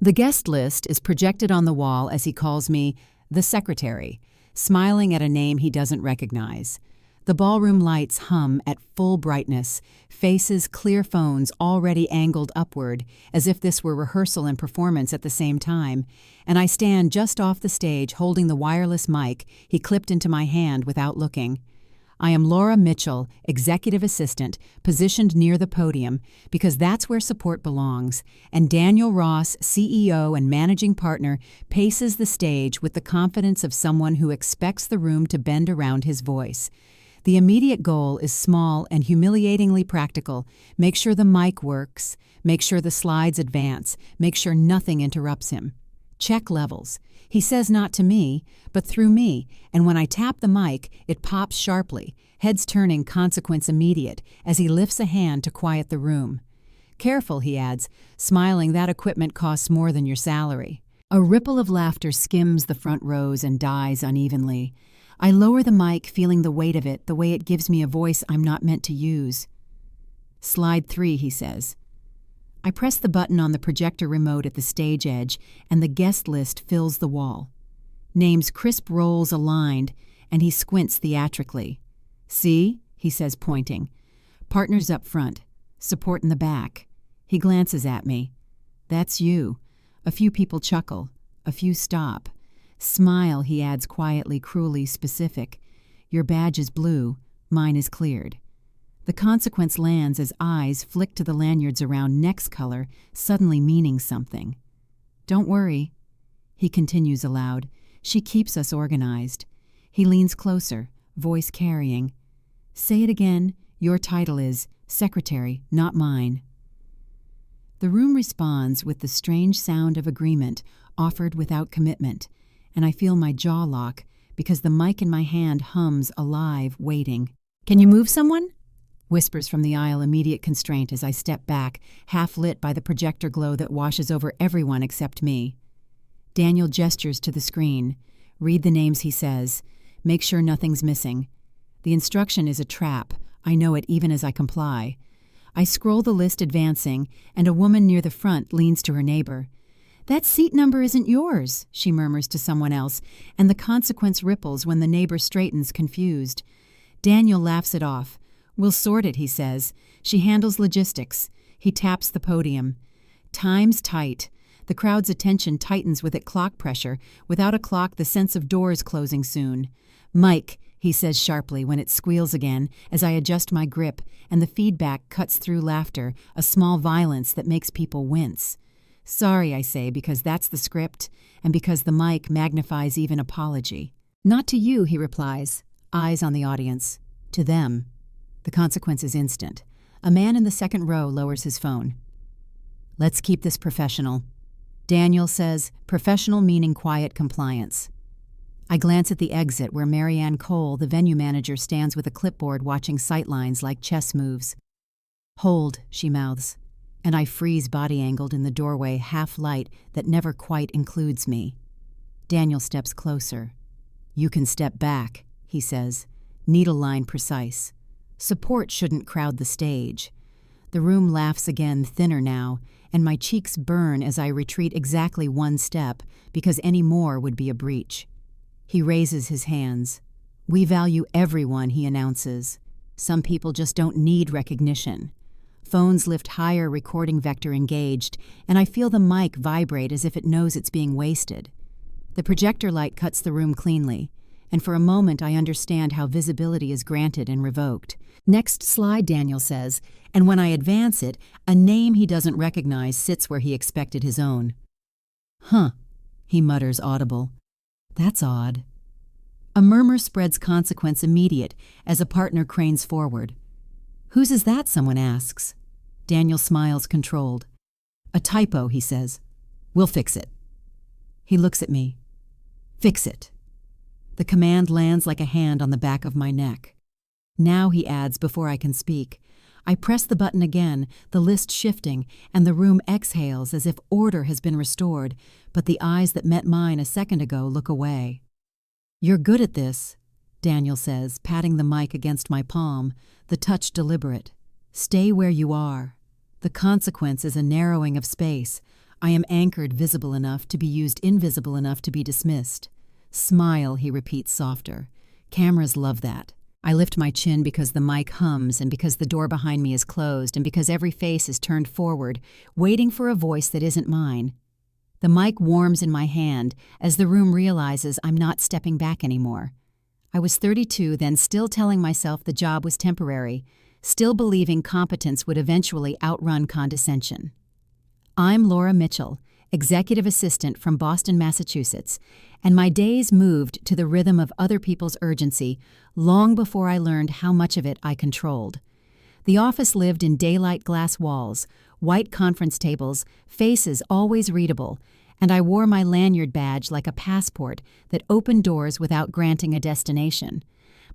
The guest list is projected on the wall as he calls me the secretary, smiling at a name he doesn't recognize. The ballroom lights hum at full brightness, faces clear, phones already angled upward, as if this were rehearsal and performance at the same time, and I stand just off the stage holding the wireless mic he clipped into my hand without looking. I am Laura Mitchell, executive assistant, positioned near the podium because that's where support belongs, and Daniel Ross, CEO and managing partner, paces the stage with the confidence of someone who expects the room to bend around his voice. The immediate goal is small and humiliatingly practical. Make sure the mic works, make sure the slides advance, make sure nothing interrupts him. Check levels. He says not to me, but through me, and when I tap the mic, it pops sharply, heads turning, consequence immediate, as he lifts a hand to quiet the room. Careful, he adds, smiling, that equipment costs more than your salary. A ripple of laughter skims the front rows and dies unevenly. I lower the mic, feeling the weight of it, the way it gives me a voice I'm not meant to use. Slide 3, he says. I press the button on the projector remote at the stage edge, and the guest list fills the wall. Names crisp rolls aligned, and he squints theatrically. See, he says, pointing. Partners up front, support in the back. He glances at me. That's you. A few people chuckle. A few stop. Smile, he adds quietly, cruelly specific. Your badge is blue. Mine is cleared. The consequence lands as eyes flick to the lanyards around next color, suddenly meaning something. Don't worry, he continues aloud. She keeps us organized. He leans closer, voice carrying. Say it again. Your title is Secretary, not mine. The room responds with the strange sound of agreement, offered without commitment, and I feel my jaw lock because the mic in my hand hums alive, waiting. Can you move someone? Whispers from the aisle, immediate constraint as I step back, half lit by the projector glow that washes over everyone except me. Daniel gestures to the screen. Read the names he says. Make sure nothing's missing. The instruction is a trap. I know it even as I comply. I scroll the list advancing, and a woman near the front leans to her neighbor. That seat number isn't yours, she murmurs to someone else, and the consequence ripples when the neighbor straightens, confused. Daniel laughs it off. We'll sort it, he says. She handles logistics. He taps the podium. Time's tight. The crowd's attention tightens with it clock pressure. Without a clock, the sense of doors closing soon. Mike, he says sharply when it squeals again as I adjust my grip, and the feedback cuts through laughter, a small violence that makes people wince. Sorry, I say, because that's the script, and because the mic magnifies even apology. Not to you, he replies, eyes on the audience. To them. The consequence is instant. A man in the second row lowers his phone. Let's keep this professional. Daniel says, professional meaning quiet compliance. I glance at the exit where Marianne Cole, the venue manager, stands with a clipboard watching sightlines like chess moves. Hold, she mouths, and I freeze body-angled in the doorway, half-light that never quite includes me. Daniel steps closer. You can step back, he says, needle line precise. Support shouldn't crowd the stage. The room laughs again, thinner now, and my cheeks burn as I retreat exactly one step, because any more would be a breach. He raises his hands. We value everyone, he announces. Some people just don't need recognition. Phones lift higher, recording vector engaged, and I feel the mic vibrate as if it knows it's being wasted. The projector light cuts the room cleanly, and for a moment I understand how visibility is granted and revoked. Next slide, Daniel says, and when I advance it, a name he doesn't recognize sits where he expected his own. Huh, he mutters, audible. That's odd. A murmur spreads, consequence immediate, as a partner cranes forward. Whose is that, someone asks. Daniel smiles, controlled. A typo, he says. We'll fix it. He looks at me. Fix it. The command lands like a hand on the back of my neck. Now, he adds before I can speak. I press the button again, the list shifting, and the room exhales as if order has been restored, but the eyes that met mine a second ago look away. You're good at this, Daniel says, patting the mic against my palm, the touch deliberate. Stay where you are. The consequence is a narrowing of space. I am anchored visible enough to be used, invisible enough to be dismissed. Smile, he repeats softer. Cameras love that. I lift my chin because the mic hums and because the door behind me is closed and because every face is turned forward, waiting for a voice that isn't mine. The mic warms in my hand as the room realizes I'm not stepping back anymore. I was 32 then, still telling myself the job was temporary, still believing competence would eventually outrun condescension. I'm Laura Mitchell, executive assistant from Boston, Massachusetts, and my days moved to the rhythm of other people's urgency long before I learned how much of it I controlled. The office lived in daylight glass walls, white conference tables, faces always readable, and I wore my lanyard badge like a passport that opened doors without granting a destination.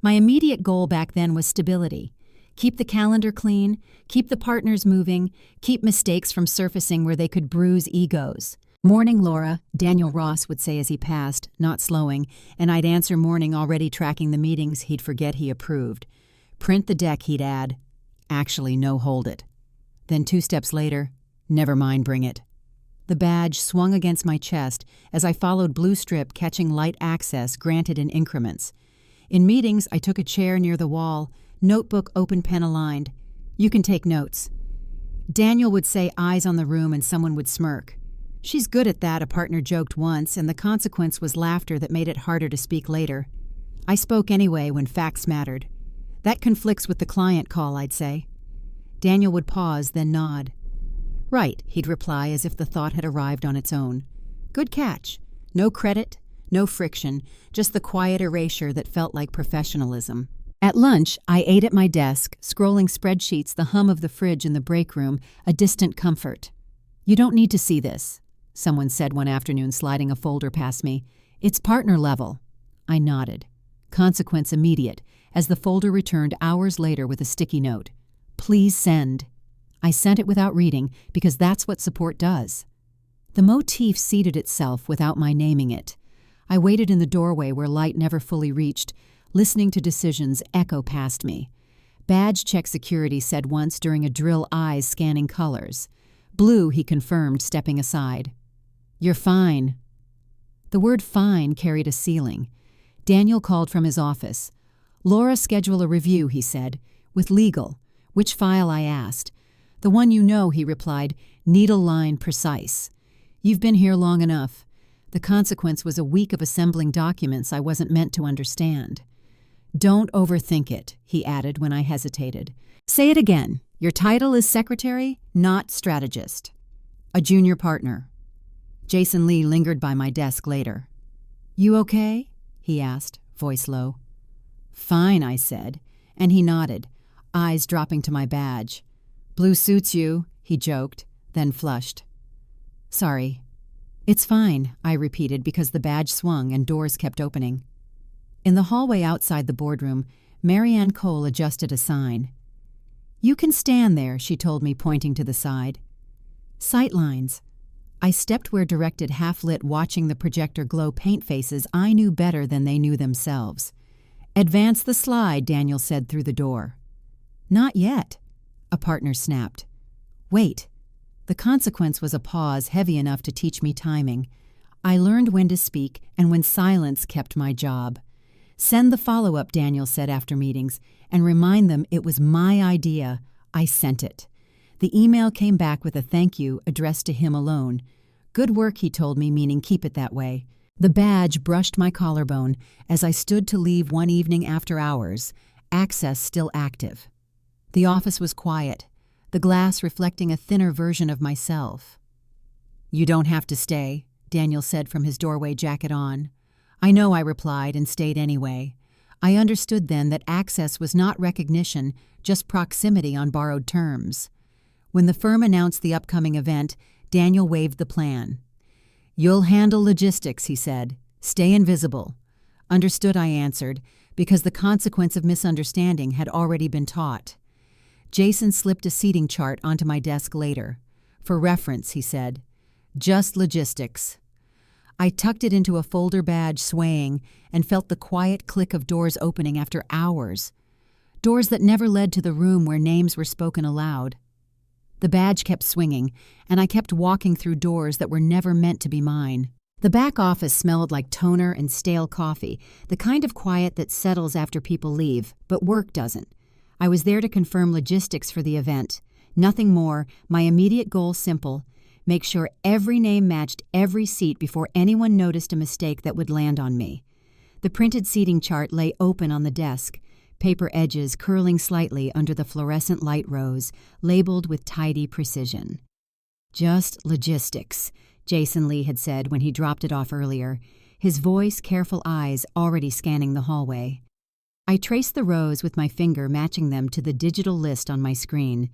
My immediate goal back then was stability. Keep the calendar clean, keep the partners moving, keep mistakes from surfacing where they could bruise egos. "Morning, Laura," Daniel Ross would say as he passed, not slowing, and I'd answer morning, already tracking the meetings he'd forget he approved. "Print the deck," he'd add. "Actually, no, hold it." Then 2 steps later, "Never mind, bring it." The badge swung against my chest as I followed blue strip, catching light access granted in increments. In meetings, I took a chair near the wall, notebook open, pen aligned. "You can take notes." Daniel would say, eyes on the room, and someone would smirk. "She's good at that," a partner joked once, and the consequence was laughter that made it harder to speak later. I spoke anyway when facts mattered. "That conflicts with the client call," I'd say. Daniel would pause, then nod. "Right," he'd reply as if the thought had arrived on its own. "Good catch. No credit, no friction, just the quiet erasure that felt like professionalism." At lunch, I ate at my desk, scrolling spreadsheets, the hum of the fridge in the break room, a distant comfort. "You don't need to see this," someone said one afternoon, sliding a folder past me. "It's partner level." I nodded. Consequence immediate, as the folder returned hours later with a sticky note. "Please send." I sent it without reading, because that's what support does. The motif seated itself without my naming it. I waited in the doorway where light never fully reached, listening to decisions echo past me. "Badge check security," said once during a drill, eyes scanning colors. "Blue," he confirmed, stepping aside. "You're fine." The word fine carried a ceiling. Daniel called from his office. "Laura, schedule a review," he said. "With legal." "Which file?" I asked. "The one you know," he replied, needle line precise. "You've been here long enough." The consequence was a week of assembling documents I wasn't meant to understand. "Don't overthink it," he added when I hesitated. "Say it again. Your title is secretary, not strategist." "A junior partner." Jason Lee lingered by my desk later. "You okay?" he asked, voice low. "Fine," I said, and he nodded, eyes dropping to my badge. "Blue suits you," he joked, then flushed. "Sorry." "It's fine," I repeated because the badge swung and doors kept opening. In the hallway outside the boardroom, Marianne Cole adjusted a sign. "You can stand there," she told me, pointing to the side. "Sightlines." I stepped where directed, half-lit, watching the projector glow paint faces I knew better than they knew themselves. "Advance the slide," Daniel said through the door. "Not yet," a partner snapped. "Wait." The consequence was a pause heavy enough to teach me timing. I learned when to speak and when silence kept my job. "Send the follow-up," Daniel said after meetings, "and remind them it was my idea. I sent it." The email came back with a thank you addressed to him alone. "Good work," he told me, meaning keep it that way. The badge brushed my collarbone as I stood to leave one evening after hours, access still active. The office was quiet, the glass reflecting a thinner version of myself. "You don't have to stay," Daniel said from his doorway, jacket on. "I know," I replied, and stayed anyway. I understood then that access was not recognition, just proximity on borrowed terms. When the firm announced the upcoming event, Daniel waved the plan. "You'll handle logistics," he said. "Stay invisible." "Understood," I answered, because the consequence of misunderstanding had already been taught. Jason slipped a seating chart onto my desk later. "For reference," he said. "Just logistics." I tucked it into a folder, badge swaying, and felt the quiet click of doors opening after hours. Doors that never led to the room where names were spoken aloud. The badge kept swinging, and I kept walking through doors that were never meant to be mine. The back office smelled like toner and stale coffee, the kind of quiet that settles after people leave, but work doesn't. I was there to confirm logistics for the event. Nothing more, my immediate goal simple: make sure every name matched every seat before anyone noticed a mistake that would land on me. The printed seating chart lay open on the desk, paper edges curling slightly under the fluorescent light rows, labeled with tidy precision. "Just logistics," Jason Lee had said when he dropped it off earlier, his voice, careful eyes already scanning the hallway. I traced the rows with my finger, matching them to the digital list on my screen,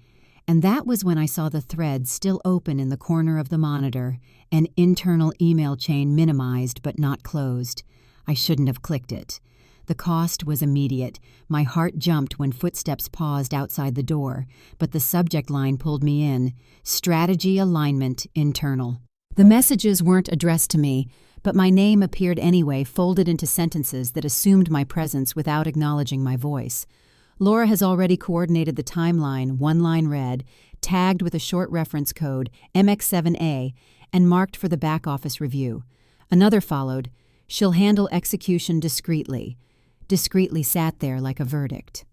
and that was when I saw the thread still open in the corner of the monitor, an internal email chain minimized but not closed. I shouldn't have clicked it. The cost was immediate. My heart jumped when footsteps paused outside the door, but the subject line pulled me in: strategy alignment internal. The messages weren't addressed to me, but my name appeared anyway, folded into sentences that assumed my presence without acknowledging my voice. Laura has already coordinated the timeline, one line read, tagged with a short reference code, MX7A, and marked for the back office review. Another followed: she'll handle execution discreetly. Discreetly sat there like a verdict.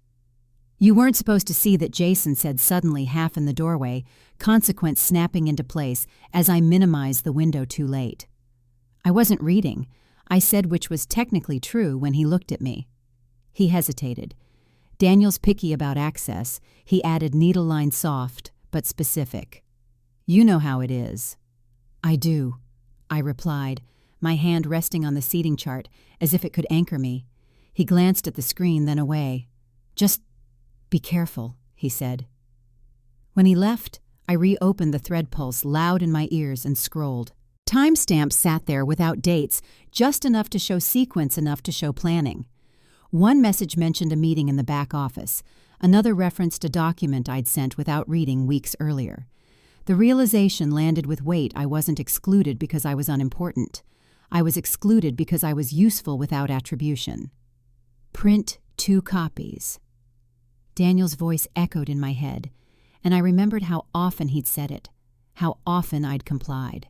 "You weren't supposed to see that," Jason said suddenly, half in the doorway, consequence snapping into place as I minimized the window too late. I wasn't reading, I said, which was technically true when he looked at me. He hesitated. Daniel's picky about access. He added, needle-line soft, but specific. "You know how it is." "I do," I replied, my hand resting on the seating chart as if it could anchor me. He glanced at the screen, then away. "Just be careful," he said. When he left, I reopened the thread pulse loud in my ears and scrolled. Timestamps sat there without dates, just enough to show sequence, enough to show planning. One message mentioned a meeting in the back office. Another referenced a document I'd sent without reading weeks earlier. The realization landed with weight. I wasn't excluded because I was unimportant. I was excluded because I was useful without attribution. "Print 2 copies." Daniel's voice echoed in my head, and I remembered how often he'd said it, how often I'd complied.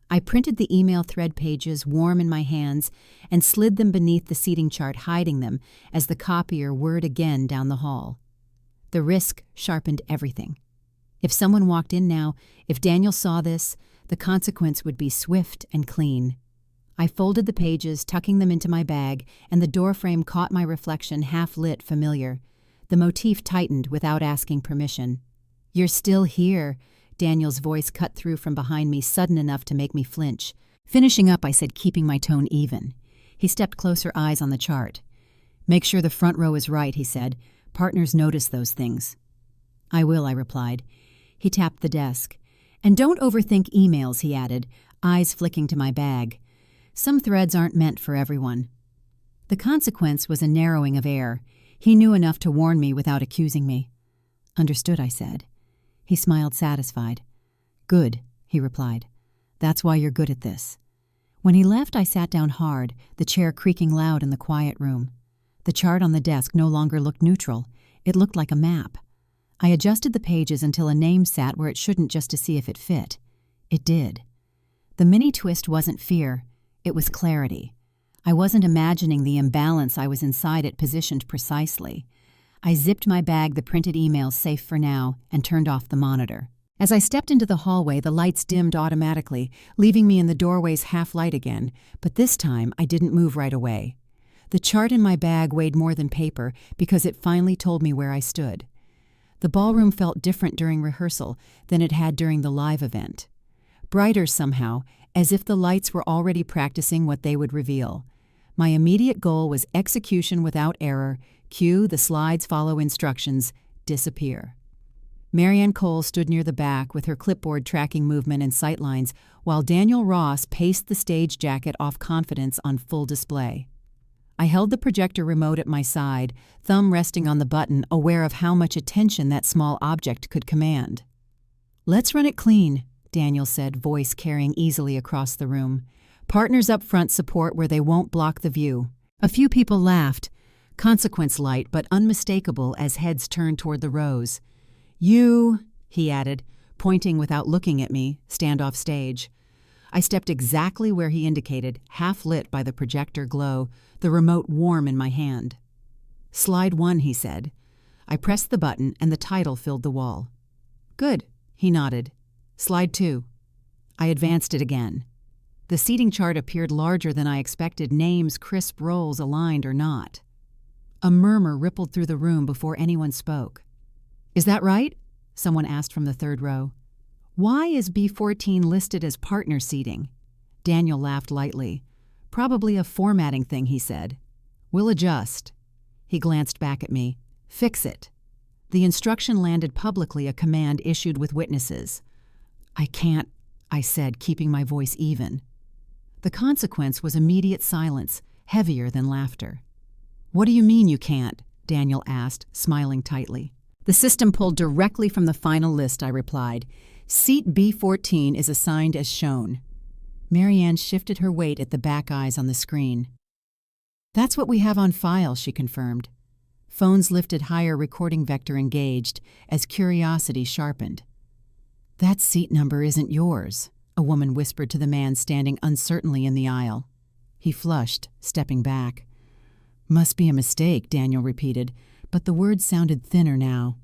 I printed the email thread pages warm in my hands and slid them beneath the seating chart, hiding them as the copier whirred again down the hall. The risk sharpened everything. If someone walked in now, if Daniel saw this, the consequence would be swift and clean. I folded the pages, tucking them into my bag, and the doorframe caught my reflection, half-lit, familiar. The motif tightened without asking permission. "You're still here," Daniel's voice cut through from behind me, sudden enough to make me flinch. Finishing up, I said, keeping my tone even. He stepped closer, eyes on the chart. "Make sure the front row is right," he said. "Partners notice those things." "I will," I replied. He tapped the desk. "And don't overthink emails," he added, eyes flicking to my bag. "Some threads aren't meant for everyone." The consequence was a narrowing of air. He knew enough to warn me without accusing me. "Understood," I said. He smiled, satisfied. "Good," he replied. "That's why you're good at this." When he left, I sat down hard, the chair creaking loud in the quiet room. The chart on the desk no longer looked neutral. It looked like a map. I adjusted the pages until a name sat where it shouldn't, just to see if it fit. It did. The mini twist wasn't fear. It was clarity. I wasn't imagining the imbalance. I was inside it, positioned precisely. I zipped my bag, the printed emails safe for now, and turned off the monitor. As I stepped into the hallway, the lights dimmed automatically, leaving me in the doorway's half-light again, but this time I didn't move right away. The chart in my bag weighed more than paper because it finally told me where I stood. The ballroom felt different during rehearsal than it had during the live event. Brighter somehow, as if the lights were already practicing what they would reveal. My immediate goal was execution without error. Cue, the slides follow instructions, disappear. Marianne Cole stood near the back with her clipboard tracking movement and sightlines, while Daniel Ross paced the stage jacket off, confidence on full display. I held the projector remote at my side, thumb resting on the button, aware of how much attention that small object could command. "Let's run it clean," Daniel said, voice carrying easily across the room. "Partners up front support where they won't block the view." A few people laughed, consequence light but unmistakable as heads turned toward the rows. "You," he added, pointing without looking at me, standoff stage. I stepped exactly where he indicated, half lit by the projector glow, the remote warm in my hand. Slide 1, he said. I pressed the button and the title filled the wall. Good, he nodded. Slide 2. I advanced it again. The seating chart appeared larger than I expected, names, crisp roles aligned or not. A murmur rippled through the room before anyone spoke. Is that right? Someone asked from the third row. Why is B14 listed as partner seating? Daniel laughed lightly. Probably a formatting thing, he said. We'll adjust. He glanced back at me. Fix it. The instruction landed publicly, a command issued with witnesses. I can't, I said, keeping my voice even. The consequence was immediate silence, heavier than laughter. What do you mean you can't? Daniel asked, smiling tightly. The system pulled directly from the final list, I replied. Seat B14 is assigned as shown. Marianne shifted her weight at the back eyes on the screen. That's what we have on file, she confirmed. Phones lifted higher, recording vector engaged, as curiosity sharpened. That seat number isn't yours, a woman whispered to the man standing uncertainly in the aisle. He flushed, stepping back. Must be a mistake, Daniel repeated, but the words sounded thinner now.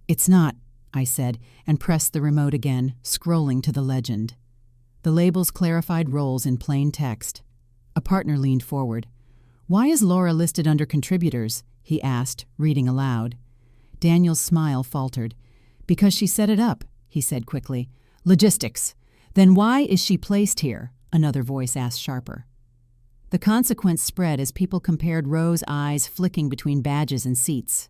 It's not, I said, and pressed the remote again, scrolling to the legend. The labels clarified roles in plain text. A partner leaned forward. Why is Laura listed under contributors? He asked, reading aloud. Daniel's smile faltered. Because she set it up, he said quickly. Logistics. Then why is she placed here? Another voice asked sharper. The consequence spread as people compared rows' eyes flicking between badges and seats.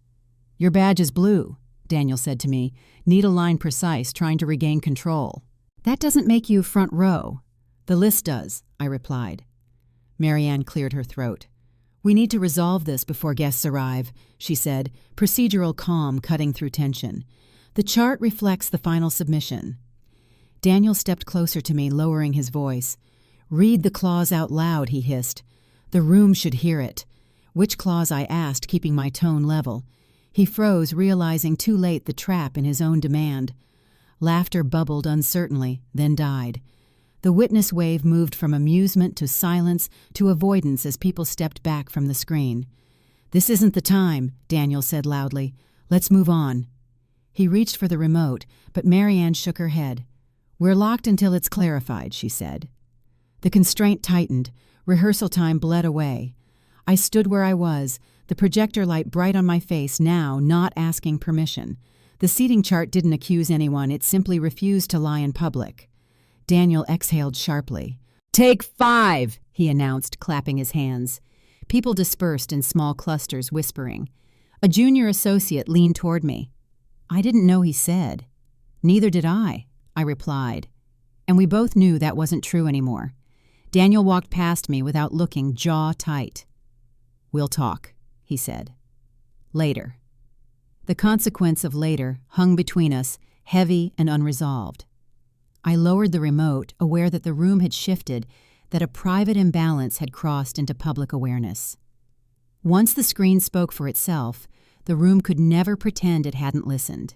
Your badge is blue, Daniel said to me, needle line precise, trying to regain control. That doesn't make you front row. The list does, I replied. Marianne cleared her throat. We need to resolve this before guests arrive, she said, procedural calm cutting through tension. The chart reflects the final submission. Daniel stepped closer to me, lowering his voice. Read the clause out loud, he hissed. The room should hear it. Which clause, I asked, keeping my tone level. He froze, realizing too late the trap in his own demand. Laughter bubbled uncertainly, then died. The witness wave moved from amusement to silence to avoidance as people stepped back from the screen. This isn't the time, Daniel said loudly. Let's move on. He reached for the remote, but Marianne shook her head. We're locked until it's clarified, she said. The constraint tightened. Rehearsal time bled away. I stood where I was, the projector light bright on my face now, not asking permission. The seating chart didn't accuse anyone, it simply refused to lie in public. Daniel exhaled sharply. Take 5, he announced, clapping his hands. People dispersed in small clusters, whispering. A junior associate leaned toward me. I didn't know he said. Neither did I replied. And we both knew that wasn't true anymore. Daniel walked past me without looking, jaw tight. We'll talk, he said. Later. The consequence of later hung between us, heavy and unresolved. I lowered the remote, aware that the room had shifted, that a private imbalance had crossed into public awareness. Once the screen spoke for itself, the room could never pretend it hadn't listened.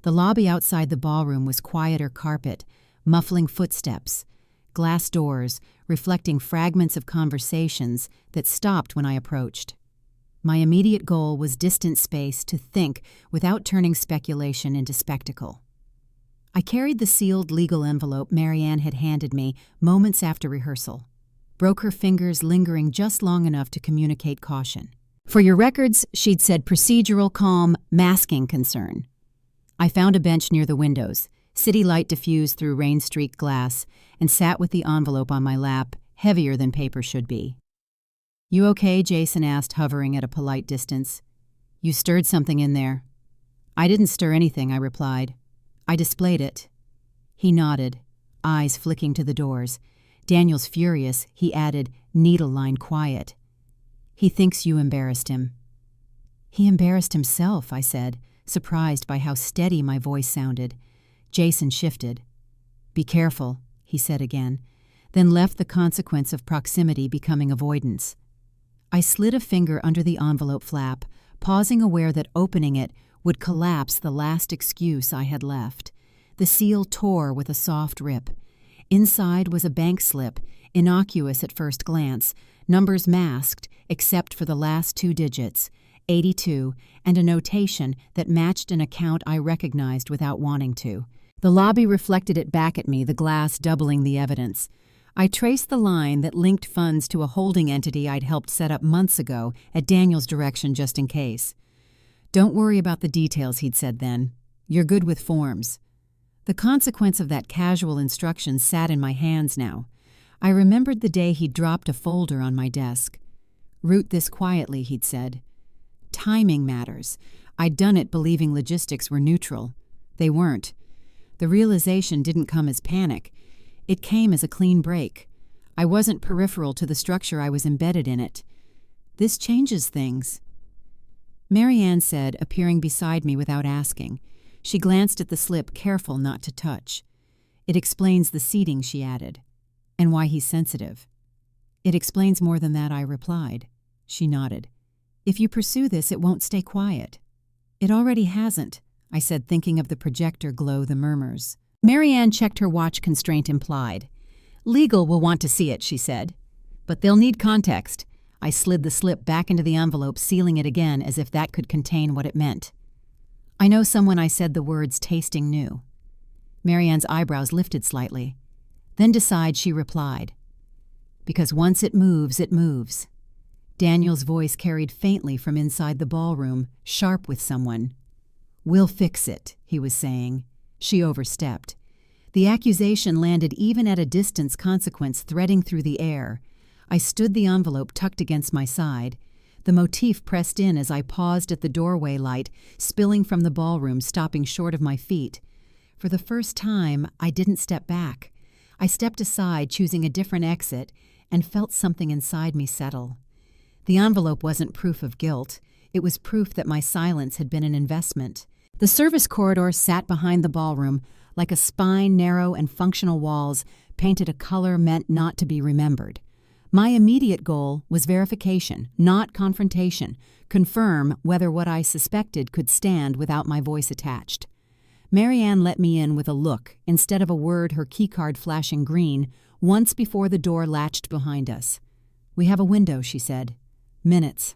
The lobby outside the ballroom was quieter carpet, muffling footsteps, glass doors reflecting fragments of conversations that stopped when I approached. My immediate goal was distant space to think without turning speculation into spectacle. I carried the sealed legal envelope Marianne had handed me moments after rehearsal, broke her fingers lingering just long enough to communicate caution. For your records, she'd said procedural calm, masking concern. I found a bench near the windows, city light diffused through rain-streaked glass, and sat with the envelope on my lap, heavier than paper should be. You okay? Jason asked, hovering at a polite distance. You stirred something in there. I didn't stir anything, I replied. I displayed it. He nodded, eyes flicking to the doors. Daniel's furious, he added, needle-line quiet. He thinks you embarrassed him. He embarrassed himself, I said, surprised by how steady my voice sounded. Jason shifted. Be careful, he said again, then left the consequence of proximity becoming avoidance. I slid a finger under the envelope flap, pausing aware that opening it would collapse the last excuse I had left. The seal tore with a soft rip. Inside was a bank slip, innocuous at first glance, numbers masked except for the last 2 digits, 82, and a notation that matched an account I recognized without wanting to. The lobby reflected it back at me, the glass doubling the evidence. I traced the line that linked funds to a holding entity I'd helped set up months ago at Daniel's direction just in case. "Don't worry about the details," he'd said then. "You're good with forms." The consequence of that casual instruction sat in my hands now. I remembered the day he'd dropped a folder on my desk. "Route this quietly," he'd said. Timing matters. I'd done it believing logistics were neutral. They weren't. The realization didn't come as panic. It came as a clean break. I wasn't peripheral to the structure, I was embedded in it. "This changes things." Marianne said, appearing beside me without asking. She glanced at the slip, careful not to touch. "It explains the seating," she added. "And why he's sensitive." "It explains more than that," I replied. She nodded. "If you pursue this, it won't stay quiet." "It already hasn't," I said, thinking of the projector glow, the murmurs. Marianne checked her watch, constraint implied. "Legal will want to see it," she said. "But they'll need context." I slid the slip back into the envelope, sealing it again as if that could contain what it meant. "I know someone," I said, the words tasting new. Marianne's eyebrows lifted slightly. Then decide, she replied, "Because once it moves, it moves." Daniel's voice carried faintly from inside the ballroom, sharp with someone. "We'll fix it," he was saying. She overstepped. The accusation landed even at a distance, consequence threading through the air. I stood the envelope tucked against my side. The motif pressed in as I paused at the doorway light, spilling from the ballroom, stopping short of my feet. For the first time, I didn't step back. I stepped aside, choosing a different exit, and felt something inside me settle. The envelope wasn't proof of guilt. It was proof that my silence had been an investment. The service corridor sat behind the ballroom, like a spine, narrow and functional walls painted a color meant not to be remembered. My immediate goal was verification, not confrontation, confirm whether what I suspected could stand without my voice attached. Marianne let me in with a look, instead of a word, her keycard flashing green, once before the door latched behind us. "We have a window," she said. "Minutes."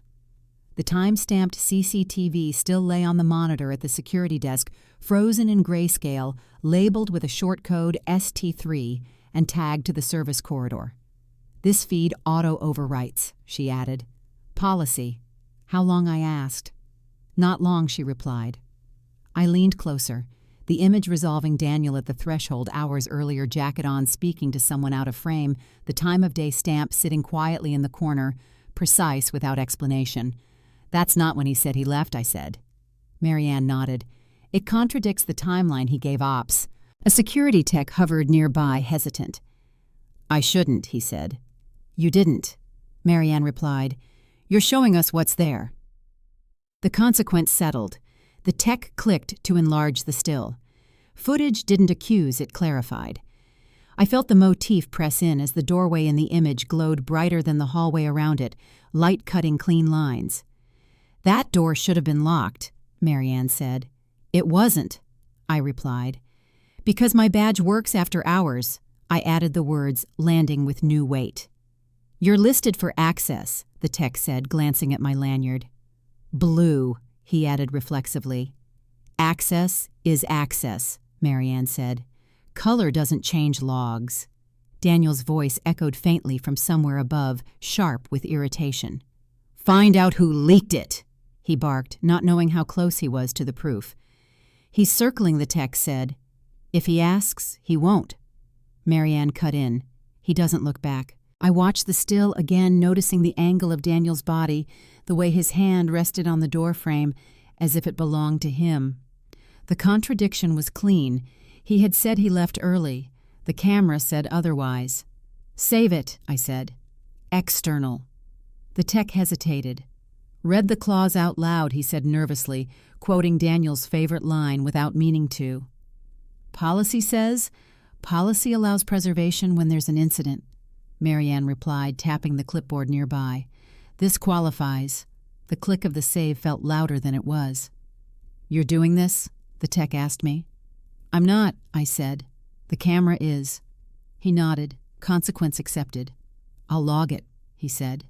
The time-stamped CCTV still lay on the monitor at the security desk, frozen in grayscale, labeled with a short code ST3 and tagged to the service corridor. "This feed auto-overwrites," she added. "Policy." "How long?" I asked. "Not long," she replied. I leaned closer, the image resolving Daniel at the threshold hours earlier, jacket on, speaking to someone out of frame, the time of day stamp sitting quietly in the corner, precise without explanation. "That's not when he said he left," I said. Marianne nodded. "It contradicts the timeline he gave ops." A security tech hovered nearby, hesitant. "I shouldn't," he said. "You didn't," Marianne replied. "You're showing us what's there." The consequence settled. The tech clicked to enlarge the still. Footage didn't accuse, it clarified. I felt the motif press in as the doorway in the image glowed brighter than the hallway around it, light cutting clean lines. "That door should have been locked," Marianne said. "It wasn't," I replied. "Because my badge works after hours," I added the words, landing with new weight. "You're listed for access," the tech said, glancing at my lanyard. "Blue," he added reflexively. "Access is access," Marianne said. "Color doesn't change logs." Daniel's voice echoed faintly from somewhere above, sharp with irritation. "Find out who leaked it," he barked, not knowing how close he was to the proof. "He's circling," the tech said. "If he asks, he won't." Marianne cut in. "He doesn't look back." I watched the still again, noticing the angle of Daniel's body, the way his hand rested on the doorframe, as if it belonged to him. The contradiction was clean. He had said he left early. The camera said otherwise. "Save it," I said. "External." The tech hesitated. "Read the clause out loud," he said nervously, quoting Daniel's favorite line without meaning to. "Policy says, policy allows preservation when there's an incident," Marianne replied, tapping the clipboard nearby. "This qualifies." The click of the save felt louder than it was. "You're doing this?" the tech asked me. "I'm not," I said. "The camera is." He nodded. Consequence accepted. "I'll log it," he said.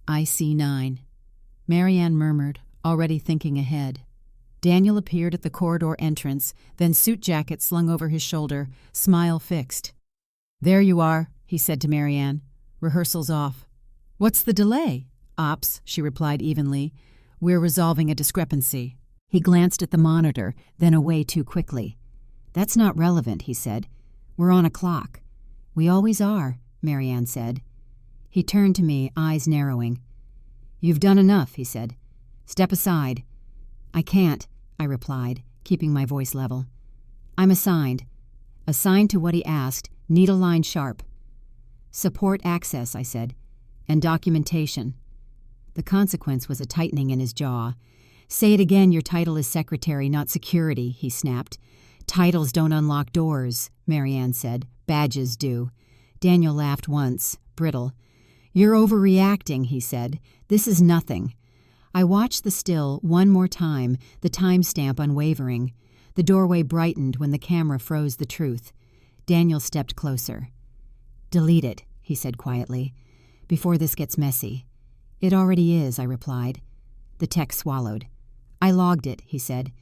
IC9. Marianne murmured, already thinking ahead. Daniel appeared at the corridor entrance, then suit jacket slung over his shoulder, smile fixed. "There you are," he said to Marianne. "Rehearsal's off." "What's the delay?" "Ops," she replied evenly. "We're resolving a discrepancy." He glanced at the monitor, then away too quickly. "That's not relevant," he said. "We're on a clock." "We always are," Marianne said. He turned to me, eyes narrowing. "You've done enough," he said. "Step aside." "I can't," I replied, keeping my voice level. "I'm assigned. Assigned to what he asked, needle line sharp." "Support access," I said, "and documentation." The consequence was a tightening in his jaw. "Say it again, your title is secretary, not security," he snapped. "Titles don't unlock doors," Marianne said. "Badges do." Daniel laughed once, brittle. "You're overreacting," he said. "This is nothing." I watched the still one more time, the timestamp unwavering. The doorway brightened when the camera froze the truth. Daniel stepped closer. "Delete it," he said quietly, "before this gets messy." "It already is," I replied. The tech swallowed. "I logged it," he said.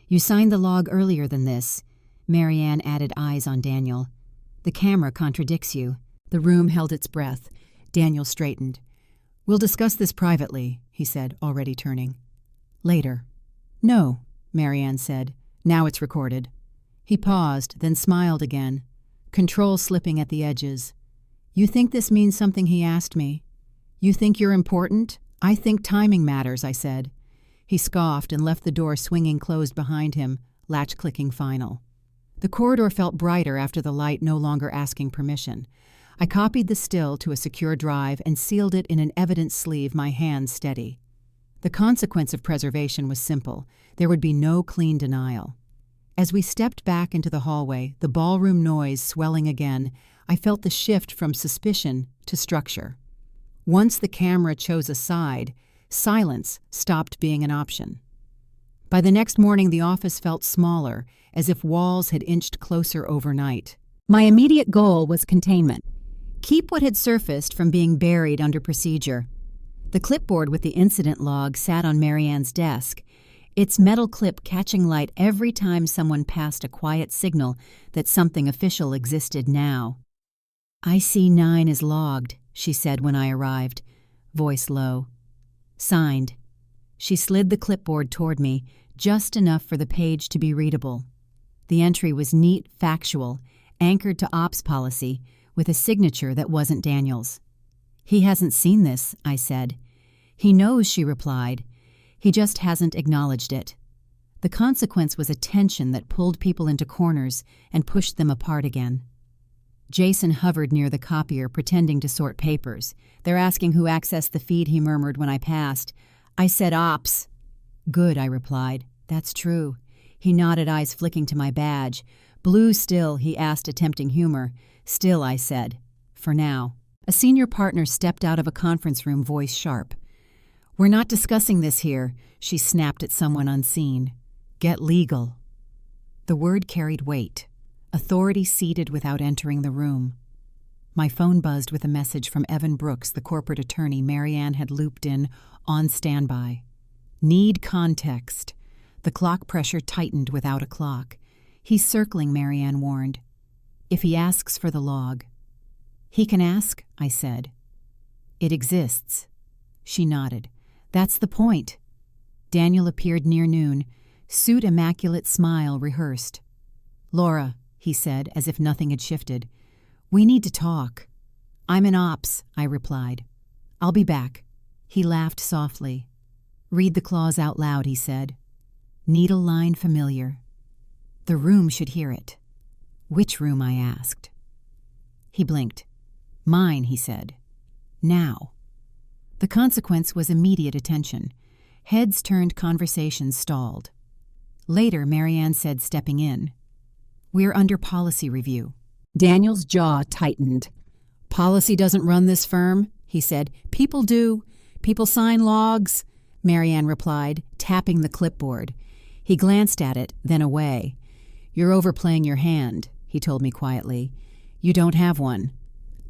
"You signed the log earlier than this." Marianne added eyes on Daniel. "The camera contradicts you." The room held its breath. Daniel straightened. "We'll discuss this privately," he said, already turning. "Later." "No," Marianne said. "Now it's recorded." He paused, then smiled again. Control slipping at the edges. "You think this means something?" he asked me. "You think you're important?" "I think timing matters," I said. He scoffed and left the door swinging closed behind him, latch clicking final. The corridor felt brighter after the light no longer asking permission. I copied the still to a secure drive and sealed it in an evidence sleeve, my hands steady. The consequence of preservation was simple. There would be no clean denial. As we stepped back into the hallway, the ballroom noise swelling again, I felt the shift from suspicion to structure. Once the camera chose a side, silence stopped being an option. By the next morning, the office felt smaller, as if walls had inched closer overnight. My immediate goal was containment. Keep what had surfaced from being buried under procedure. The clipboard with the incident log sat on Marianne's desk, its metal clip catching light every time someone passed a quiet signal that something official existed now. "IC9 is logged," she said when I arrived, voice low. "Signed." She slid the clipboard toward me, just enough for the page to be readable. The entry was neat, factual, anchored to ops policy, with a signature that wasn't Daniel's. "He hasn't seen this," I said. "He knows," she replied. "He just hasn't acknowledged it." The consequence was a tension that pulled people into corners and pushed them apart again. Jason hovered near the copier, pretending to sort papers. "They're asking who accessed the feed," he murmured when I passed. "I said ops." "Good," I replied. "That's true." He nodded, eyes flicking to my badge. "Blue still?" he asked, attempting humor. "Still," I said. "For now." A senior partner stepped out of a conference room, voice sharp. "We're not discussing this here," she snapped at someone unseen. "Get legal." The word carried weight. Authority seated without entering the room. My phone buzzed with a message from Evan Brooks, the corporate attorney Marianne had looped in, on standby. "Need context." The clock pressure tightened without a clock. "He's circling," Marianne warned. "If he asks for the log." "He can ask," I said. "It exists." She nodded. "That's the point." Daniel appeared near noon, suit immaculate, smile rehearsed. "Laura," he said, as if nothing had shifted, "we need to talk." "I'm in ops," I replied. "I'll be back." He laughed softly. "Read the clause out loud," he said. "Needle line familiar." "The room should hear it." "Which room?" I asked. He blinked. "Mine," he said. "Now." The consequence was immediate attention. Heads turned, conversations stalled. Later, Marianne said, stepping in, "We're under policy review." Daniel's jaw tightened. "Policy doesn't run this firm," he said. "People do. People sign logs," Marianne replied, tapping the clipboard. He glanced at it, then away. "You're overplaying your hand," he told me quietly. "You don't have one."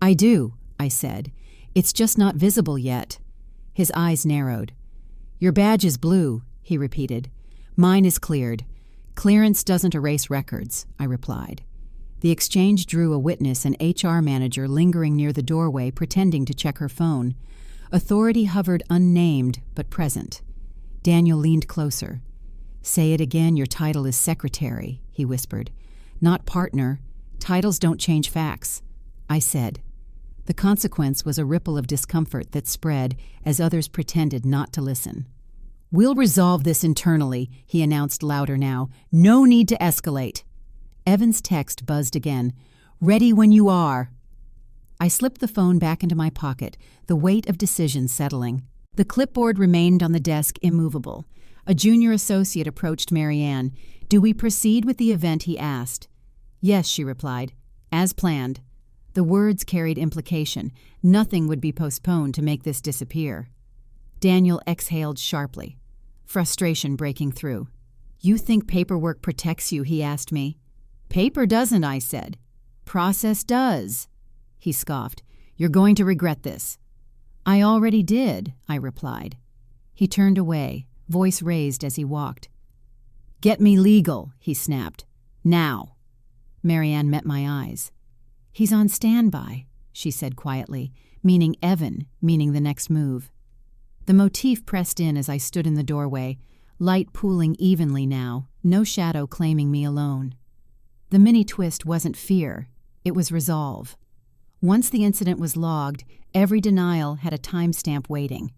"I do," I said. "It's just not visible yet." His eyes narrowed. "Your badge is blue," he repeated. "Mine is cleared." "Clearance doesn't erase records," I replied. The exchange drew a witness, an HR manager lingering near the doorway pretending to check her phone. Authority hovered unnamed but present. Daniel leaned closer. "Say it again, your title is secretary," he whispered. "Not partner. Titles don't change facts." I said. The consequence was a ripple of discomfort that spread as others pretended not to listen. "We'll resolve this internally," he announced louder now. "No need to escalate." Evan's text buzzed again. "Ready when you are." I slipped the phone back into my pocket, the weight of decision settling. The clipboard remained on the desk immovable. A junior associate approached Marianne. "Do we proceed with the event?" he asked. "Yes," she replied. "As planned." The words carried implication. Nothing would be postponed to make this disappear. Daniel exhaled sharply, frustration breaking through. "You think paperwork protects you?" he asked me. "Paper doesn't," I said. "Process does." He scoffed. "You're going to regret this." "I already did," I replied. He turned away, voice raised as he walked. "Get me legal," he snapped. "Now." Marianne met my eyes. "He's on standby," she said quietly, meaning Evan, meaning the next move. The motif pressed in as I stood in the doorway, light pooling evenly now, no shadow claiming me alone. The mini-twist wasn't fear, it was resolve. Once the incident was logged, every denial had a timestamp waiting.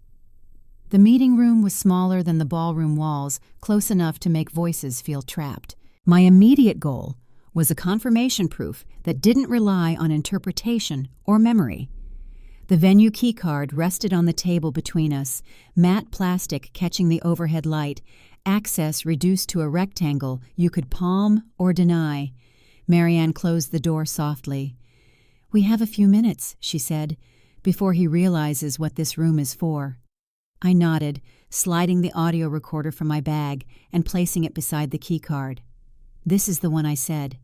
The meeting room was smaller than the ballroom walls, close enough to make voices feel trapped. My immediate goal was a confirmation proof that didn't rely on interpretation or memory. The venue keycard rested on the table between us, matte plastic catching the overhead light, access reduced to a rectangle you could palm or deny. Marianne closed the door softly. "We have a few minutes," she said, "before he realizes what this room is for." I nodded, sliding the audio recorder from my bag and placing it beside the keycard. "This is the one," I said.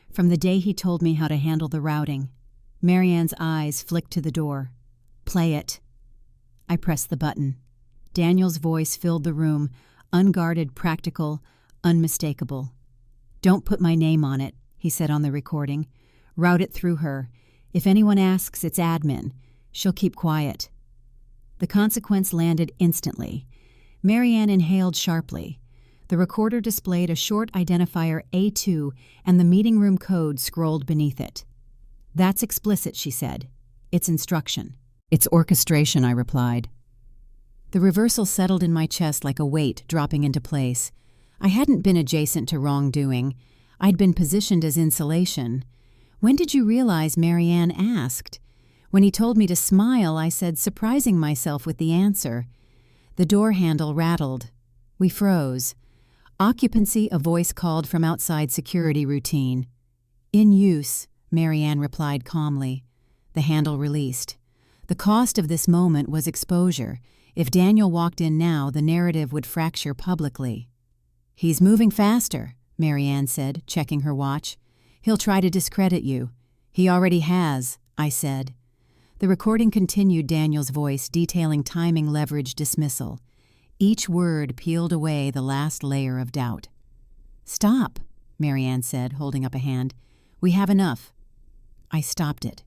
"From the day he told me how to handle the routing." Marianne's eyes flicked to the door. "Play it." I pressed the button. Daniel's voice filled the room, unguarded, practical, unmistakable. "Don't put my name on it," he said on the recording. "Route it through her. If anyone asks, it's admin. She'll keep quiet." The consequence landed instantly. Marianne inhaled sharply. The recorder displayed a short identifier A2 and the meeting room code scrolled beneath it. "That's explicit," she said. "It's instruction." "It's orchestration," I replied. The reversal settled in my chest like a weight dropping into place. I hadn't been adjacent to wrongdoing. I'd been positioned as insulation. "When did you realize?" Marianne asked. When he told me to smile, I said, surprising myself with the answer. The door handle rattled. We froze. "Occupancy," a voice called from outside security routine. "In use," Marianne replied calmly. The handle released. The cost of this moment was exposure. If Daniel walked in now, the narrative would fracture publicly. "He's moving faster," Marianne said, checking her watch. "He'll try to discredit you." "He already has," I said. The recording continued, Daniel's voice detailing timing, leverage, dismissal. Each word peeled away the last layer of doubt. "Stop," Marianne said, holding up a hand. "We have enough." I stopped it.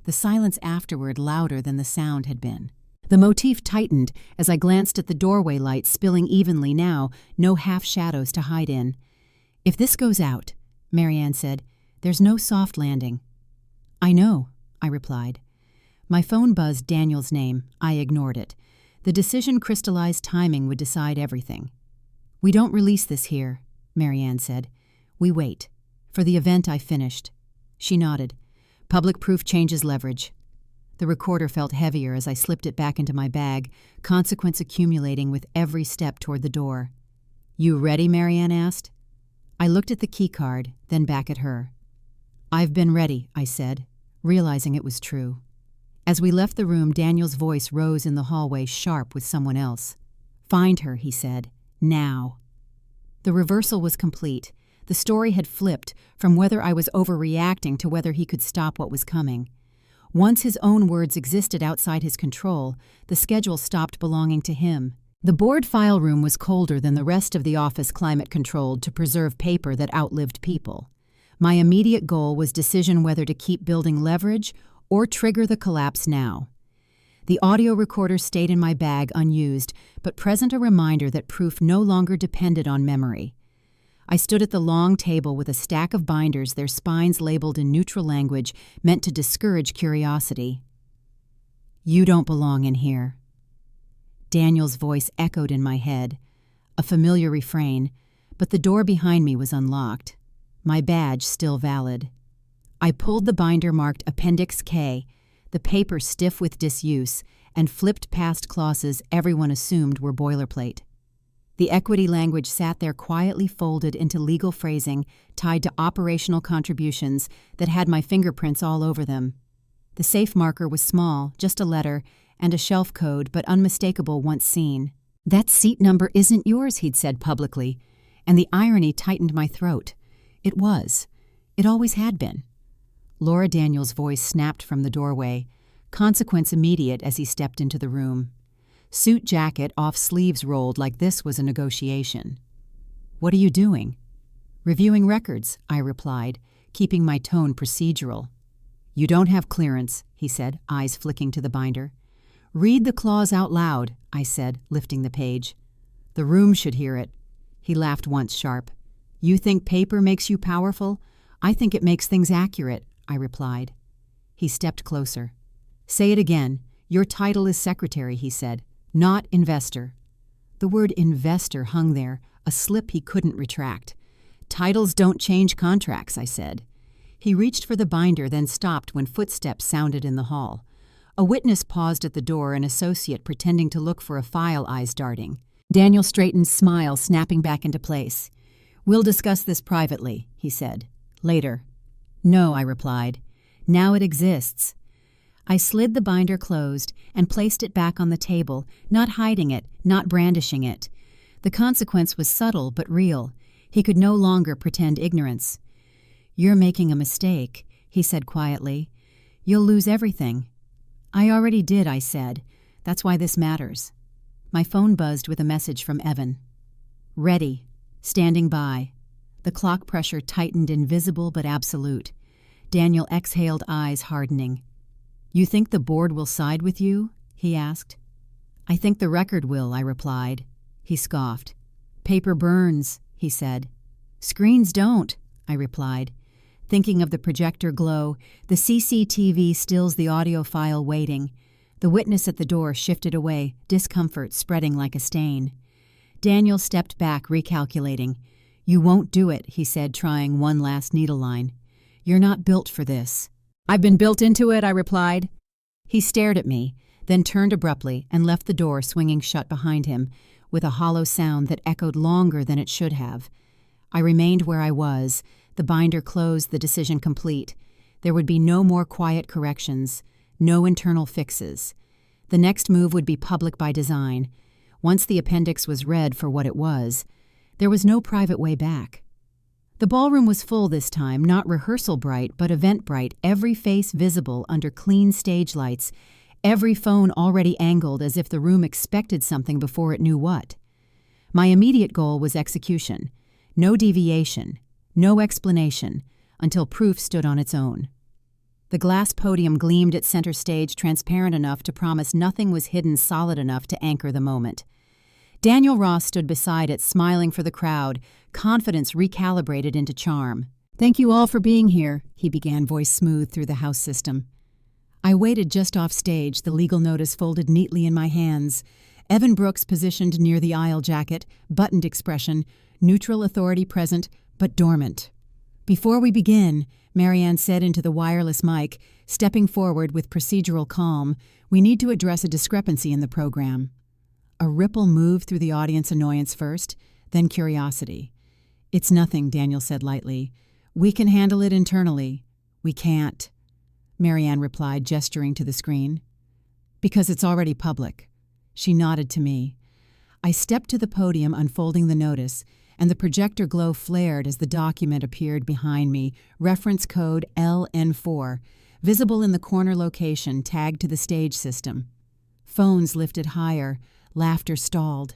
The silence afterward louder than the sound had been. The motif tightened as I glanced at the doorway light spilling evenly now, no half-shadows to hide in. "If this goes out," Marianne said, "there's no soft landing." "I know," I replied. My phone buzzed Daniel's name. I ignored it. The decision crystallized timing would decide everything. "We don't release this here," Marianne said. "We wait. For the event I finished." She nodded. "Public proof changes leverage." The recorder felt heavier as I slipped it back into my bag, consequence accumulating with every step toward the door. "You ready?" Marianne asked. I looked at the keycard, then back at her. "I've been ready," I said, realizing it was true. As we left the room, Daniel's voice rose in the hallway, sharp with someone else. "Find her," he said. "Now." The reversal was complete. The story had flipped from whether I was overreacting to whether he could stop what was coming. Once his own words existed outside his control, the schedule stopped belonging to him. The board file room was colder than the rest of the office, climate-controlled to preserve paper that outlived people. My immediate goal was decision whether to keep building leverage or trigger the collapse now. The audio recorder stayed in my bag unused, but present a reminder that proof no longer depended on memory. I stood at the long table with a stack of binders, their spines labeled in neutral language meant to discourage curiosity. "You don't belong in here." Daniel's voice echoed in my head, a familiar refrain, but the door behind me was unlocked, my badge still valid. I pulled the binder marked Appendix K, the paper stiff with disuse, and flipped past clauses everyone assumed were boilerplate. The equity language sat there quietly folded into legal phrasing tied to operational contributions that had my fingerprints all over them. The safe marker was small, just a letter, and a shelf code, but unmistakable once seen. "That seat number isn't yours," he'd said publicly, and the irony tightened my throat. It was. It always had been. Laura Daniels' voice snapped from the doorway, consequence immediate as he stepped into the room. Suit jacket off, sleeves rolled like this was a negotiation. "What are you doing?" "Reviewing records," I replied, keeping my tone procedural. "You don't have clearance," he said, eyes flicking to the binder. "Read the clause out loud," I said, lifting the page. "The room should hear it." He laughed once sharp. "You think paper makes you powerful? I think it makes things accurate," I replied. He stepped closer. "Say it again. Your title is secretary," he said, "not investor." The word investor hung there, a slip he couldn't retract. "Titles don't change contracts," I said. He reached for the binder, then stopped when footsteps sounded in the hall. A witness paused at the door, an associate pretending to look for a file, eyes darting. Daniel straightened, smile snapping back into place. "We'll discuss this privately," he said. "Later." "No," I replied. "Now it exists." I slid the binder closed and placed it back on the table, not hiding it, not brandishing it. The consequence was subtle but real. He could no longer pretend ignorance. "You're making a mistake," he said quietly. "You'll lose everything." "I already did," I said. "That's why this matters." My phone buzzed with a message from Evan. "Ready. Standing by." The clock pressure tightened, invisible but absolute. Daniel exhaled, eyes hardening. "You think the board will side with you?" he asked. "I think the record will," I replied. He scoffed. "Paper burns," he said. "Screens don't," I replied. Thinking of the projector glow, the CCTV stills the audio file waiting. The witness at the door shifted away, discomfort spreading like a stain. Daniel stepped back, recalculating. "You won't do it," he said, trying one last needle line. "You're not built for this." "I've been built into it," I replied. He stared at me, then turned abruptly and left the door swinging shut behind him, with a hollow sound that echoed longer than it should have. I remained where I was, the binder closed, the decision complete. There would be no more quiet corrections, no internal fixes. The next move would be public by design. Once the appendix was read for what it was, there was no private way back. The ballroom was full this time, not rehearsal bright, but event bright, every face visible under clean stage lights, every phone already angled as if the room expected something before it knew what. My immediate goal was execution. No deviation, no explanation, until proof stood on its own. The glass podium gleamed at center stage, transparent enough to promise nothing was hidden, solid enough to anchor the moment. Daniel Ross stood beside it, smiling for the crowd, confidence recalibrated into charm. "Thank you all for being here," he began, voice smooth through the house system. I waited just off stage, the legal notice folded neatly in my hands. Evan Brooks positioned near the aisle jacket, buttoned expression, neutral authority present, but dormant. "Before we begin," Marianne said into the wireless mic, stepping forward with procedural calm, "we need to address a discrepancy in the program." A ripple moved through the audience, annoyance first, then curiosity. "It's nothing," Daniel said lightly. "We can handle it internally." "We can't," Marianne replied, gesturing to the screen. "Because it's already public." She nodded to me. I stepped to the podium, unfolding the notice. and the projector glow flared as the document appeared behind me, reference code LN4, visible in the corner location tagged to the stage system. Phones lifted higher, laughter stalled.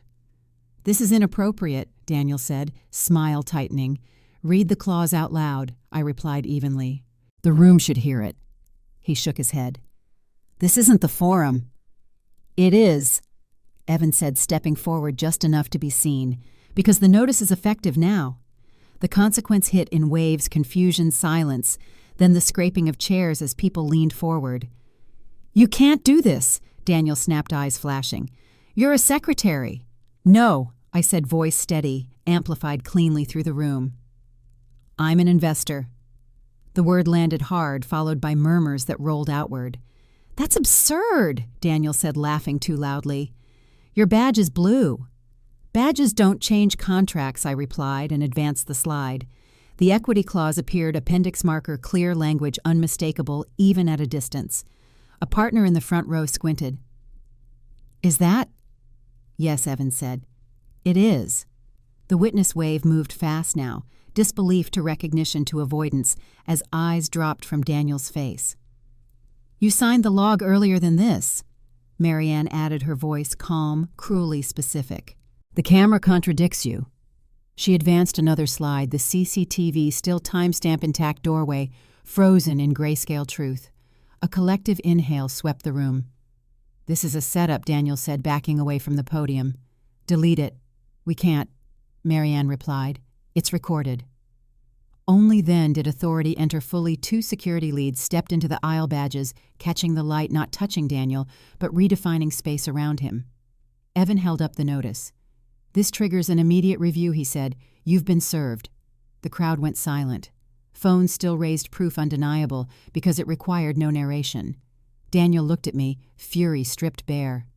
"This is inappropriate," Daniel said, smile tightening. "Read the clause out loud," I replied evenly. "The room should hear it." He shook his head. "This isn't the forum." "It is," Evan said, stepping forward just enough to be seen, "because the notice is effective now." The consequence hit in waves, confusion, silence, then the scraping of chairs as people leaned forward. "You can't do this," Daniel snapped, eyes flashing. "You're a secretary." "No," I said, voice steady, amplified cleanly through the room. "I'm an investor." The word landed hard, followed by murmurs that rolled outward. "That's absurd," Daniel said, laughing too loudly. "Your badge is blue." "Badges don't change contracts," I replied and advanced the slide. The equity clause appeared, appendix marker, clear language, unmistakable, even at a distance. A partner in the front row squinted. "Is that?" "Yes," Evan said. "It is." The witness wave moved fast now, disbelief to recognition to avoidance, as eyes dropped from Daniel's face. "You signed the log earlier than this," Marianne added, her voice calm, cruelly specific. "The camera contradicts you." She advanced another slide, the CCTV still timestamp intact doorway, frozen in grayscale truth. A collective inhale swept the room. "This is a setup," Daniel said, backing away from the podium. "Delete it." "We can't," Marianne replied. "It's recorded." Only then did authority enter fully. Two security leads stepped into the aisle badges, catching the light, not touching Daniel, but redefining space around him. Evan held up the notice. "This triggers an immediate review," he said. "You've been served." The crowd went silent. Phones still raised proof undeniable because it required no narration. Daniel looked at me, fury stripped bare.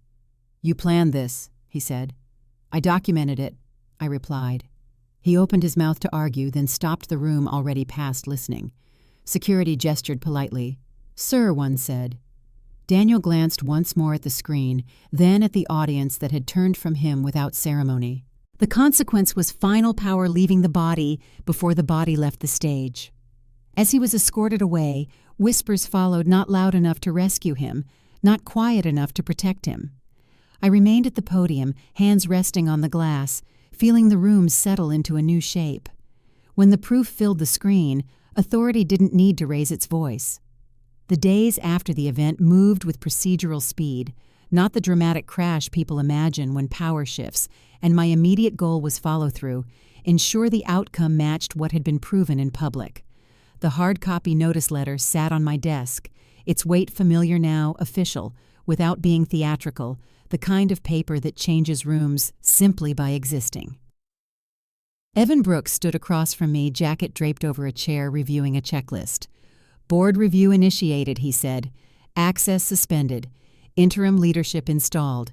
"You planned this," he said. "I documented it," I replied. He opened his mouth to argue, then stopped the room already past listening. Security gestured politely. "Sir," one said. Daniel glanced once more at the screen, then at the audience that had turned from him without ceremony. The consequence was final power leaving the body before the body left the stage. As he was escorted away, whispers followed, not loud enough to rescue him, not quiet enough to protect him. I remained at the podium, hands resting on the glass, feeling the room settle into a new shape. When the proof filled the screen, authority didn't need to raise its voice. The days after the event moved with procedural speed, not the dramatic crash people imagine when power shifts, and my immediate goal was follow-through, ensure the outcome matched what had been proven in public. The hard copy notice letter sat on my desk, its weight familiar now, official, without being theatrical, the kind of paper that changes rooms simply by existing. Evan Brooks stood across from me, jacket draped over a chair, reviewing a checklist. "Board review initiated," he said. "Access suspended. Interim leadership installed."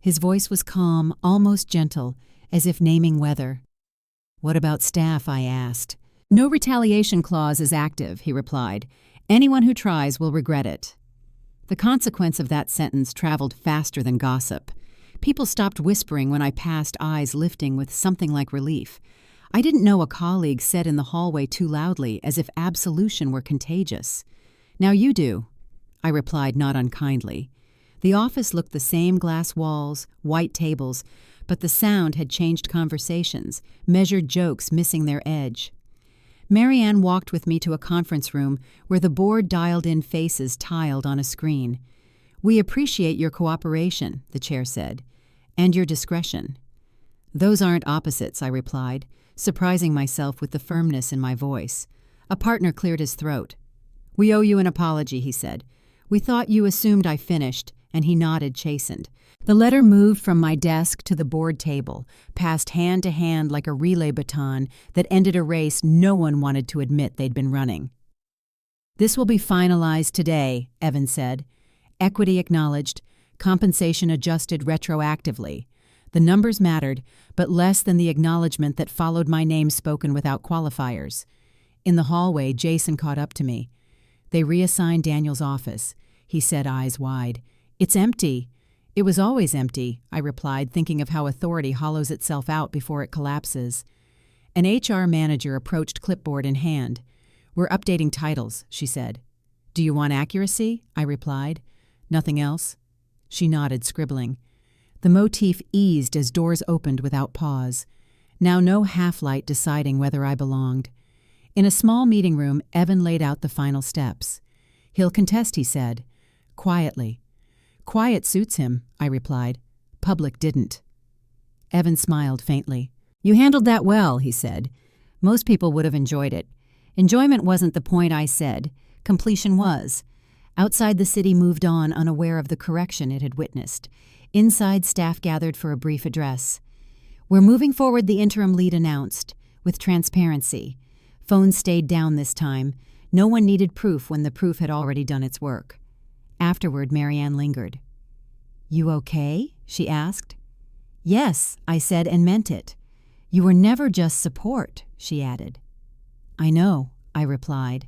His voice was calm, almost gentle, as if naming weather. "What about staff?" I asked. "No retaliation clause is active," he replied. "Anyone who tries will regret it." The consequence of that sentence traveled faster than gossip. People stopped whispering when I passed, eyes lifting with something like relief. I didn't know a colleague said in the hallway too loudly, as if absolution were contagious. "Now you do," I replied, not unkindly. The office looked the same, glass walls, white tables, but the sound had changed conversations, measured jokes missing their edge. Marianne walked with me to a conference room where the board dialed in faces tiled on a screen. "We appreciate your cooperation," the chair said, "and your discretion." "Those aren't opposites," I replied, surprising myself with the firmness in my voice. A partner cleared his throat. "We owe you an apology," he said. "We thought you assumed I finished," and he nodded, chastened. The letter moved from my desk to the board table, passed hand to hand like a relay baton that ended a race no one wanted to admit they'd been running. "This will be finalized today," Evan said. "Equity acknowledged, compensation adjusted retroactively. The numbers mattered, but less than the acknowledgement that followed my name spoken without qualifiers." In the hallway, Jason caught up to me. "They reassigned Daniel's office," he said, eyes wide. "It's empty." "It was always empty," I replied, thinking of how authority hollows itself out before it collapses. An HR manager approached clipboard in hand. "We're updating titles," she said. "Do you want accuracy?" I replied. "Nothing else?" She nodded, scribbling. The motif eased as doors opened without pause. Now no half-light deciding whether I belonged. In a small meeting room, Evan laid out the final steps. "He'll contest," he said. Quietly. "Quiet suits him," I replied. "Public didn't." Evan smiled faintly. "You handled that well," he said. "Most people would have enjoyed it. Enjoyment wasn't the point I said. Completion was." Outside, the city moved on, unaware of the correction it had witnessed. Inside, staff gathered for a brief address. "We're moving forward," the interim lead announced, "with transparency. Phones stayed down this time. No one needed proof when the proof had already done its work." Afterward, Marianne lingered. "You okay?" she asked. "Yes," I said, and meant it. "You were never just support," she added. "I know," I replied.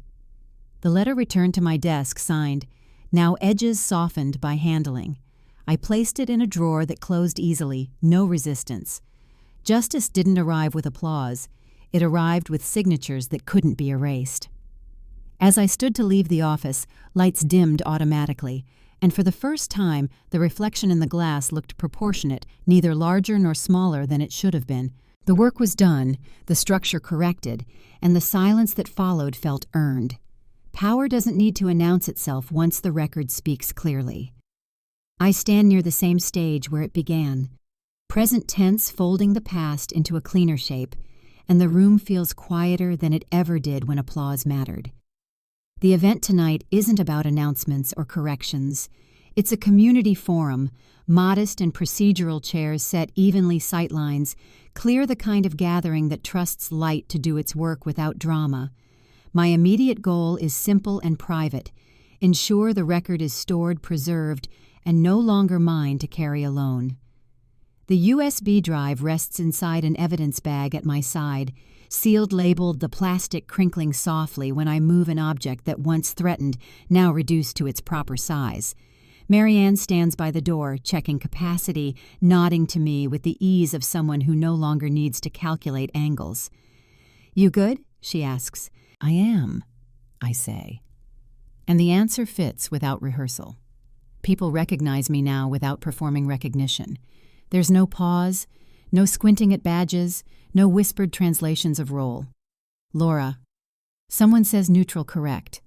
The letter returned to my desk, signed, now edges softened by handling. I placed it in a drawer that closed easily, no resistance. Justice didn't arrive with applause. It arrived with signatures that couldn't be erased. As I stood to leave the office, lights dimmed automatically, and for the first time, the reflection in the glass looked proportionate, neither larger nor smaller than it should have been. The work was done, the structure corrected, and the silence that followed felt earned. Power doesn't need to announce itself once the record speaks clearly. I stand near the same stage where it began, present tense folding the past into a cleaner shape, and the room feels quieter than it ever did when applause mattered. The event tonight isn't about announcements or corrections. It's a community forum, modest and procedural chairs set evenly sightlines, clear the kind of gathering that trusts light to do its work without drama. My immediate goal is simple and private. Ensure the record is stored, preserved, and no longer mine to carry alone. The USB drive rests inside an evidence bag at my side, sealed, labeled, the plastic crinkling softly when I move an object that once threatened, now reduced to its proper size. Marianne stands by the door, checking capacity, nodding to me with the ease of someone who no longer needs to calculate angles. "You good?" she asks. "I am," I say. And the answer fits without rehearsal. People recognize me now without performing recognition. There's no pause, no squinting at badges, no whispered translations of role. "Laura." Someone says neutral correct.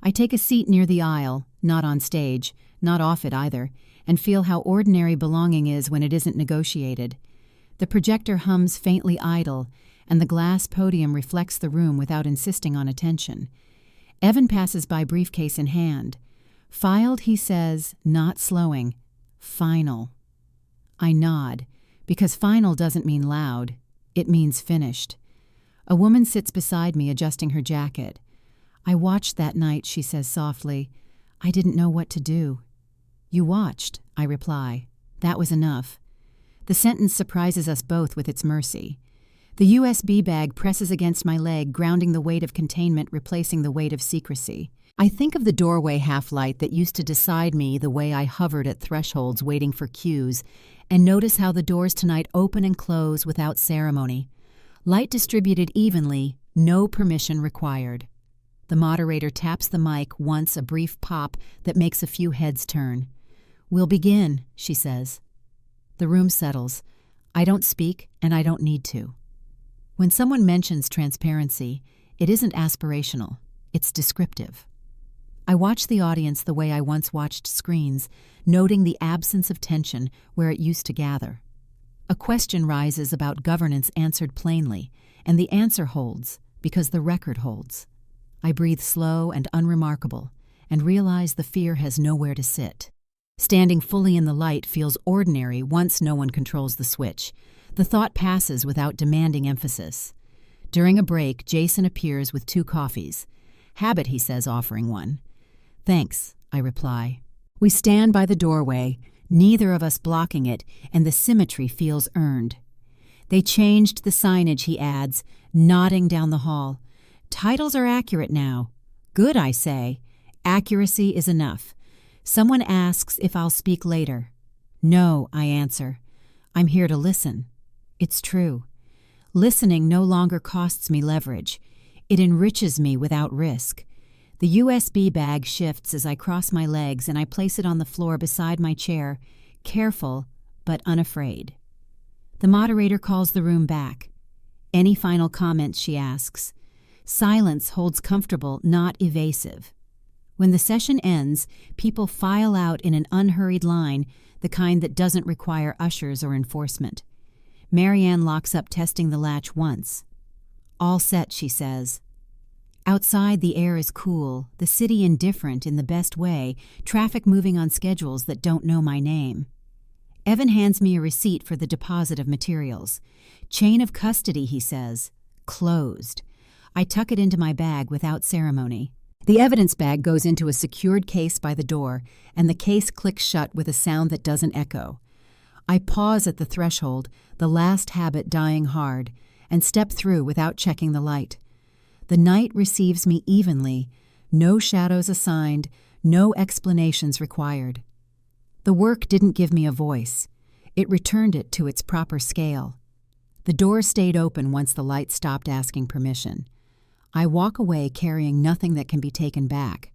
I take a seat near the aisle, not on stage, not off it either, and feel how ordinary belonging is when it isn't negotiated. The projector hums faintly idle, and the glass podium reflects the room without insisting on attention. Evan passes by, briefcase in hand. "Filed," he says, not slowing. "Final." I nod, because final doesn't mean loud. It means finished. A woman sits beside me, adjusting her jacket. "I watched that night," she says softly. "I didn't know what to do." "You watched," I reply. That was enough. The sentence surprises us both with its mercy. The USB bag presses against my leg, grounding the weight of containment, replacing the weight of secrecy. I think of the doorway half-light that used to decide me the way I hovered at thresholds waiting for cues, and notice how the doors tonight open and close without ceremony. Light distributed evenly, no permission required. The moderator taps the mic once, a brief pop that makes a few heads turn. "We'll begin," she says. The room settles. I don't speak, and I don't need to. When someone mentions transparency, it isn't aspirational, it's descriptive. I watch the audience the way I once watched screens, noting the absence of tension where it used to gather. A question rises about governance answered plainly, and the answer holds because the record holds. I breathe slow and unremarkable, and realize the fear has nowhere to sit. Standing fully in the light feels ordinary once no one controls the switch. The thought passes without demanding emphasis. During a break, Jason appears with 2 coffees. "Habit," he says, offering one. "Thanks," I reply. We stand by the doorway, neither of us blocking it, and the symmetry feels earned. "They changed the signage," he adds, nodding down the hall. "Titles are accurate now." "Good," I say. Accuracy is enough. Someone asks if I'll speak later. "No," I answer. "I'm here to listen." It's true. Listening no longer costs me leverage. It enriches me without risk. The USB bag shifts as I cross my legs and I place it on the floor beside my chair, careful but unafraid. The moderator calls the room back. Any final comments, she asks. Silence holds comfortable, not evasive. When the session ends, people file out in an unhurried line, the kind that doesn't require ushers or enforcement. Marianne locks up testing the latch once. All set, she says. Outside, the air is cool, the city indifferent in the best way, traffic moving on schedules that don't know my name. Evan hands me a receipt for the deposit of materials. Chain of custody, he says. Closed. I tuck it into my bag without ceremony. The evidence bag goes into a secured case by the door, and the case clicks shut with a sound that doesn't echo. I pause at the threshold, the last habit dying hard, and step through without checking the light. The night receives me evenly, no shadows assigned, no explanations required. The work didn't give me a voice. It returned it to its proper scale. The door stayed open once the light stopped asking permission. I walk away carrying nothing that can be taken back.